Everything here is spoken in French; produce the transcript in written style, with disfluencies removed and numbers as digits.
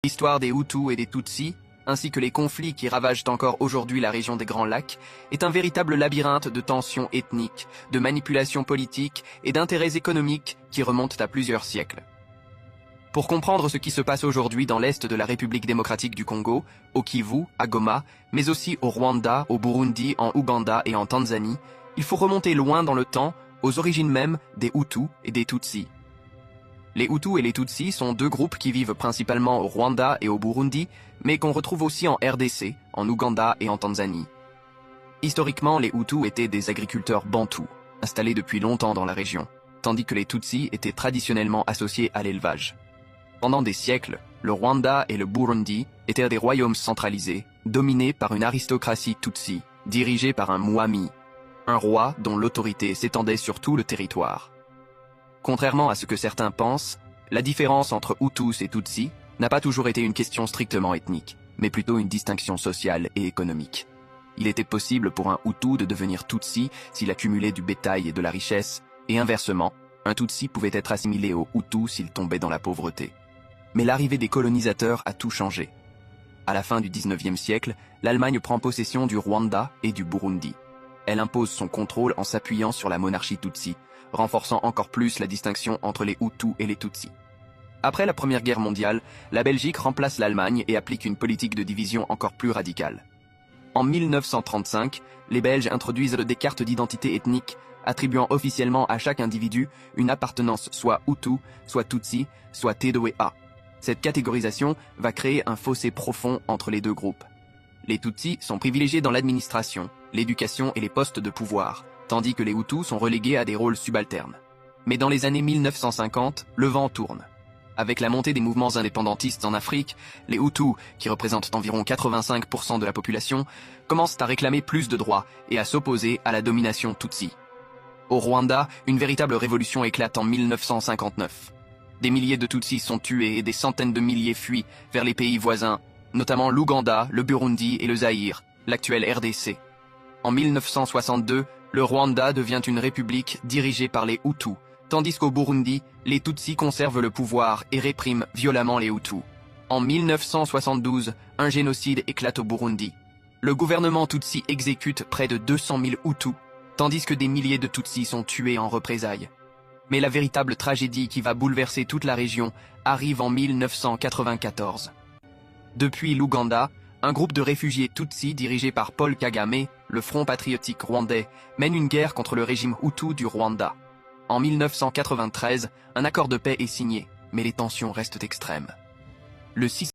L'histoire des Hutus et des Tutsis, ainsi que les conflits qui ravagent encore aujourd'hui la région des Grands Lacs, est un véritable labyrinthe de tensions ethniques, de manipulations politiques et d'intérêts économiques qui remontent à plusieurs siècles. Pour comprendre ce qui se passe aujourd'hui dans l'est de la République démocratique du Congo, au Kivu, à Goma, mais aussi au Rwanda, au Burundi, en Ouganda et en Tanzanie, il faut remonter loin dans le temps, aux origines mêmes des Hutus et des Tutsis. Les Hutus et les Tutsis sont deux groupes qui vivent principalement au Rwanda et au Burundi, mais qu'on retrouve aussi en RDC, en Ouganda et en Tanzanie. Historiquement, les Hutus étaient des agriculteurs bantous, installés depuis longtemps dans la région, tandis que les Tutsis étaient traditionnellement associés à l'élevage. Pendant des siècles, le Rwanda et le Burundi étaient des royaumes centralisés, dominés par une aristocratie Tutsi, dirigée par un Mwami, un roi dont l'autorité s'étendait sur tout le territoire. Contrairement à ce que certains pensent, la différence entre Hutus et Tutsis n'a pas toujours été une question strictement ethnique, mais plutôt une distinction sociale et économique. Il était possible pour un Hutu de devenir Tutsi s'il accumulait du bétail et de la richesse, et inversement, un Tutsi pouvait être assimilé au Hutu s'il tombait dans la pauvreté. Mais l'arrivée des colonisateurs a tout changé. À la fin du 19e siècle, l'Allemagne prend possession du Rwanda et du Burundi. Elle impose son contrôle en s'appuyant sur la monarchie Tutsi, renforçant encore plus la distinction entre les Hutus et les Tutsis. Après la Première Guerre mondiale, la Belgique remplace l'Allemagne et applique une politique de division encore plus radicale. En 1935, les Belges introduisent des cartes d'identité ethnique, attribuant officiellement à chaque individu une appartenance soit Hutu, soit Tutsi, soit T2A. Cette catégorisation va créer un fossé profond entre les deux groupes. Les Tutsis sont privilégiés dans l'administration, l'éducation et les postes de pouvoir, tandis que les Hutus sont relégués à des rôles subalternes. Mais dans les années 1950, le vent tourne. Avec la montée des mouvements indépendantistes en Afrique, les Hutus, qui représentent environ 85% de la population, commencent à réclamer plus de droits et à s'opposer à la domination Tutsi. Au Rwanda, une véritable révolution éclate en 1959. Des milliers de Tutsis sont tués et des centaines de milliers fuient vers les pays voisins, notamment l'Ouganda, le Burundi et le Zaïre, l'actuel RDC. En 1962, le Rwanda devient une république dirigée par les Hutus, tandis qu'au Burundi, les Tutsis conservent le pouvoir et répriment violemment les Hutus. En 1972, un génocide éclate au Burundi. Le gouvernement Tutsi exécute près de 200 000 Hutus, tandis que des milliers de Tutsis sont tués en représailles. Mais la véritable tragédie qui va bouleverser toute la région arrive en 1994. Depuis l'Ouganda, un groupe de réfugiés Tutsis dirigé par Paul Kagame, le Front patriotique rwandais, mène une guerre contre le régime Hutu du Rwanda. En 1993, un accord de paix est signé, mais les tensions restent extrêmes. Le 6